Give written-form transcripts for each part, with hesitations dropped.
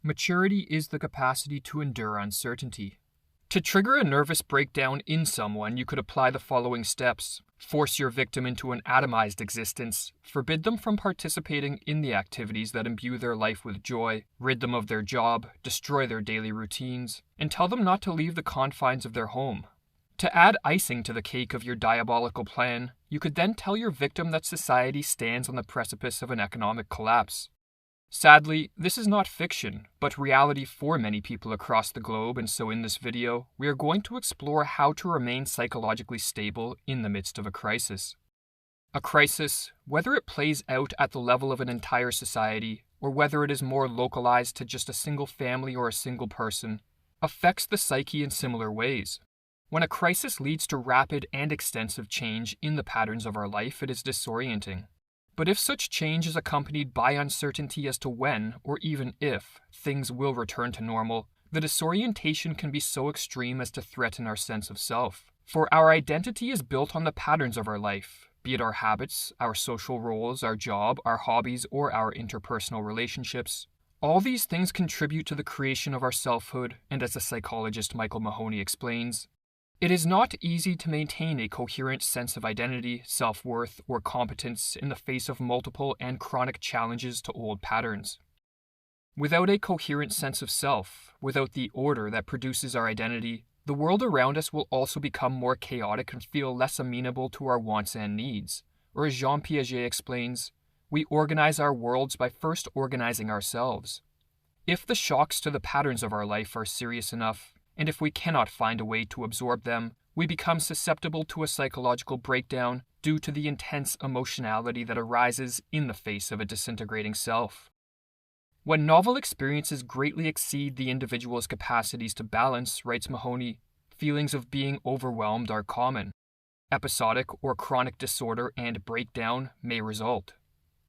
Maturity is the capacity to endure uncertainty. To trigger a nervous breakdown in someone, you could apply the following steps. Force your victim into an atomized existence, forbid them from participating in the activities that imbue their life with joy, rid them of their job, destroy their daily routines, and tell them not to leave the confines of their home. To add icing to the cake of your diabolical plan, you could then tell your victim that society stands on the precipice of an economic collapse. Sadly, this is not fiction, but reality for many people across the globe, and so in this video, we are going to explore how to remain psychologically stable in the midst of a crisis. A crisis, whether it plays out at the level of an entire society, or whether it is more localized to just a single family or a single person, affects the psyche in similar ways. When a crisis leads to rapid and extensive change in the patterns of our life, it is disorienting. But if such change is accompanied by uncertainty as to when, or even if, things will return to normal, the disorientation can be so extreme as to threaten our sense of self. For our identity is built on the patterns of our life, be it our habits, our social roles, our job, our hobbies, or our interpersonal relationships. All these things contribute to the creation of our selfhood, and as the psychologist Michael Mahoney explains, it is not easy to maintain a coherent sense of identity, self-worth, or competence in the face of multiple and chronic challenges to old patterns. Without a coherent sense of self, without the order that produces our identity, the world around us will also become more chaotic and feel less amenable to our wants and needs. Or as Jean Piaget explains, we organize our worlds by first organizing ourselves. If the shocks to the patterns of our life are serious enough, and if we cannot find a way to absorb them, we become susceptible to a psychological breakdown due to the intense emotionality that arises in the face of a disintegrating self. When novel experiences greatly exceed the individual's capacities to balance, writes Mahoney, feelings of being overwhelmed are common. Episodic or chronic disorder and breakdown may result.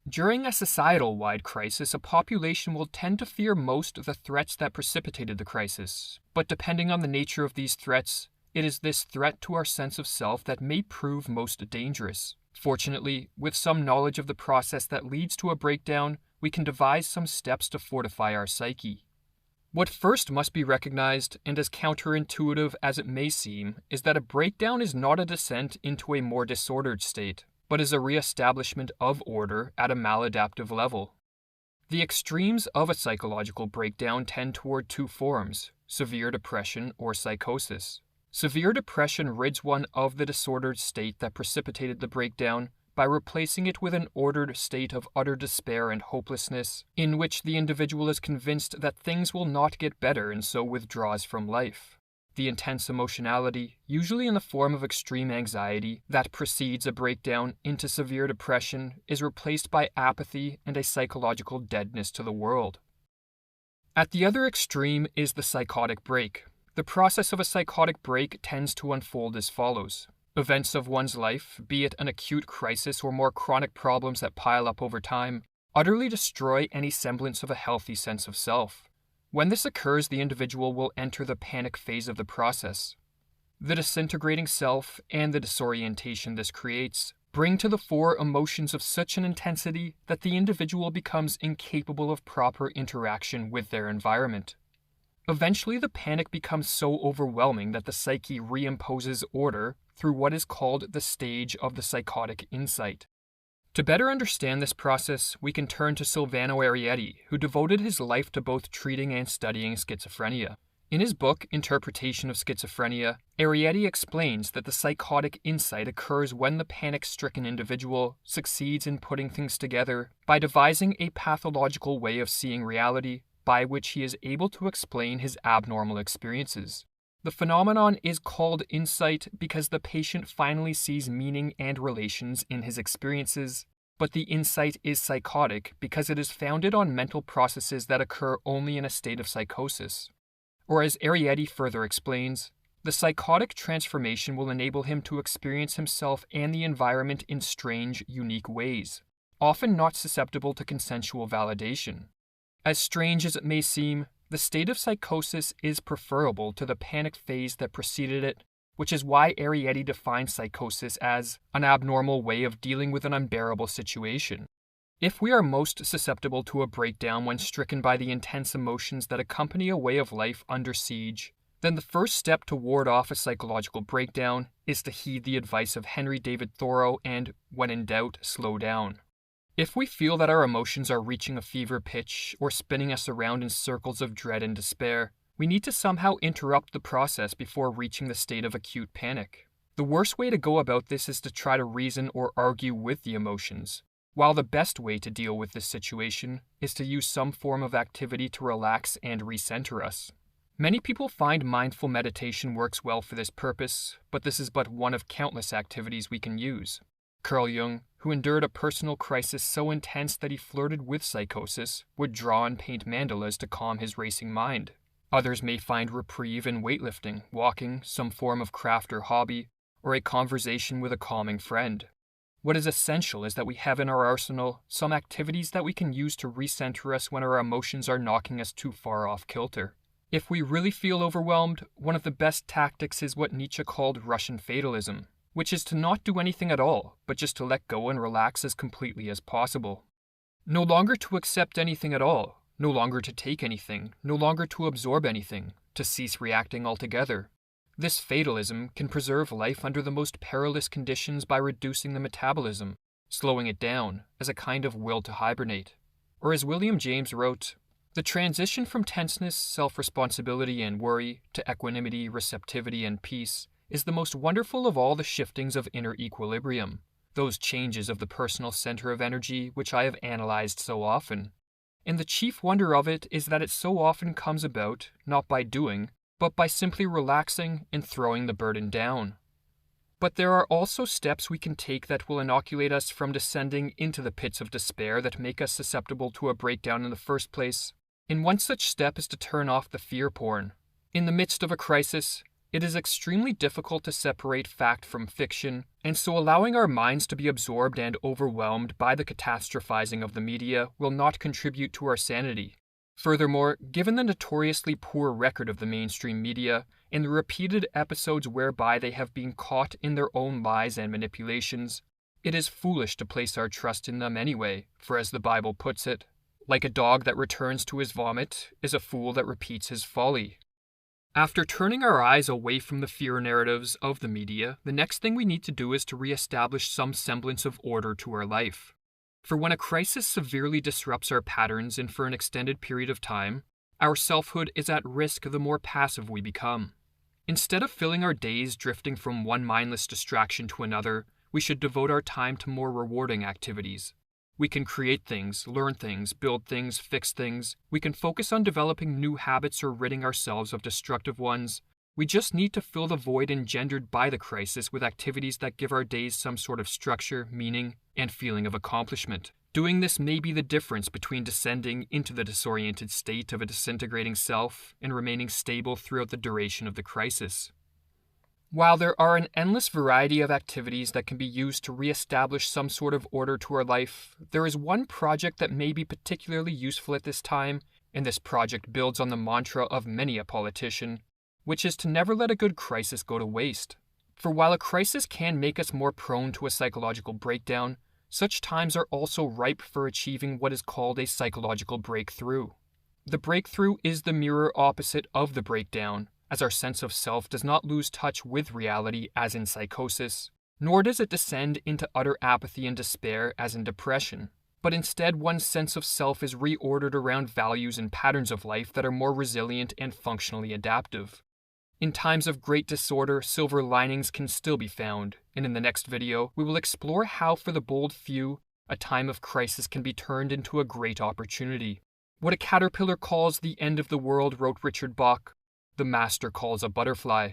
During a societal-wide crisis, a population will tend to fear most the threats that precipitated the crisis. But depending on the nature of these threats, it is this threat to our sense of self that may prove most dangerous. Fortunately, with some knowledge of the process that leads to a breakdown, we can devise some steps to fortify our psyche. What first must be recognized, and as counterintuitive as it may seem, is that a breakdown is not a descent into a more disordered state, but is a re-establishment of order at a maladaptive level. The extremes of a psychological breakdown tend toward two forms: severe depression or psychosis. Severe depression rids one of the disordered state that precipitated the breakdown by replacing it with an ordered state of utter despair and hopelessness, in which the individual is convinced that things will not get better and so withdraws from life. The intense emotionality, usually in the form of extreme anxiety, that precedes a breakdown into severe depression is replaced by apathy and a psychological deadness to the world. At the other extreme is the psychotic break. The process of a psychotic break tends to unfold as follows. Events of one's life, be it an acute crisis or more chronic problems that pile up over time, utterly destroy any semblance of a healthy sense of self. When this occurs, the individual will enter the panic phase of the process. The disintegrating self and the disorientation this creates bring to the fore emotions of such an intensity that the individual becomes incapable of proper interaction with their environment. Eventually, the panic becomes so overwhelming that the psyche reimposes order through what is called the stage of the psychotic insight. To better understand this process, we can turn to Silvano Arietti, who devoted his life to both treating and studying schizophrenia. In his book, Interpretation of Schizophrenia, Arietti explains that the psychotic insight occurs when the panic-stricken individual succeeds in putting things together by devising a pathological way of seeing reality by which he is able to explain his abnormal experiences. The phenomenon is called insight because the patient finally sees meaning and relations in his experiences, but the insight is psychotic because it is founded on mental processes that occur only in a state of psychosis. Or as Arietti further explains, the psychotic transformation will enable him to experience himself and the environment in strange, unique ways, often not susceptible to consensual validation. As strange as it may seem, the state of psychosis is preferable to the panic phase that preceded it, which is why Arietti defines psychosis as an abnormal way of dealing with an unbearable situation. If we are most susceptible to a breakdown when stricken by the intense emotions that accompany a way of life under siege, then the first step to ward off a psychological breakdown is to heed the advice of Henry David Thoreau and, when in doubt, slow down. If we feel that our emotions are reaching a fever pitch or spinning us around in circles of dread and despair, we need to somehow interrupt the process before reaching the state of acute panic. The worst way to go about this is to try to reason or argue with the emotions, while the best way to deal with this situation is to use some form of activity to relax and recenter us. Many people find mindful meditation works well for this purpose, but this is but one of countless activities we can use. Carl Jung, who endured a personal crisis so intense that he flirted with psychosis, would draw and paint mandalas to calm his racing mind. Others may find reprieve in weightlifting, walking, some form of craft or hobby, or a conversation with a calming friend. What is essential is that we have in our arsenal some activities that we can use to recenter us when our emotions are knocking us too far off kilter. If we really feel overwhelmed, one of the best tactics is what Nietzsche called Russian fatalism, which is to not do anything at all, but just to let go and relax as completely as possible. No longer to accept anything at all, no longer to take anything, no longer to absorb anything, to cease reacting altogether. This fatalism can preserve life under the most perilous conditions by reducing the metabolism, slowing it down, as a kind of will to hibernate. Or as William James wrote, "The transition from tenseness, self-responsibility, and worry to equanimity, receptivity, and peace is the most wonderful of all the shiftings of inner equilibrium, those changes of the personal center of energy which I have analyzed so often. And the chief wonder of it is that it so often comes about, not by doing, but by simply relaxing and throwing the burden down. But there are also steps we can take that will inoculate us from descending into the pits of despair that make us susceptible to a breakdown in the first place. And one such step is to turn off the fear porn. In the midst of a crisis, it is extremely difficult to separate fact from fiction, and so allowing our minds to be absorbed and overwhelmed by the catastrophizing of the media will not contribute to our sanity. Furthermore, given the notoriously poor record of the mainstream media and the repeated episodes whereby they have been caught in their own lies and manipulations, it is foolish to place our trust in them anyway, for as the Bible puts it, like a dog that returns to his vomit is a fool that repeats his folly. After turning our eyes away from the fear narratives of the media, the next thing we need to do is to reestablish some semblance of order to our life. For when a crisis severely disrupts our patterns and for an extended period of time, our selfhood is at risk the more passive we become. Instead of filling our days drifting from one mindless distraction to another, we should devote our time to more rewarding activities. We can create things, learn things, build things, fix things. We can focus on developing new habits or ridding ourselves of destructive ones. We just need to fill the void engendered by the crisis with activities that give our days some sort of structure, meaning, and feeling of accomplishment. Doing this may be the difference between descending into the disoriented state of a disintegrating self and remaining stable throughout the duration of the crisis. While there are an endless variety of activities that can be used to re-establish some sort of order to our life, there is one project that may be particularly useful at this time, and this project builds on the mantra of many a politician, which is to never let a good crisis go to waste. For while a crisis can make us more prone to a psychological breakdown, such times are also ripe for achieving what is called a psychological breakthrough. The breakthrough is the mirror opposite of the breakdown, as our sense of self does not lose touch with reality as in psychosis, nor does it descend into utter apathy and despair as in depression, but instead one's sense of self is reordered around values and patterns of life that are more resilient and functionally adaptive. In times of great disorder, silver linings can still be found, and in the next video, we will explore how for the bold few, a time of crisis can be turned into a great opportunity. What a caterpillar calls the end of the world, wrote Richard Bach, the master calls a butterfly.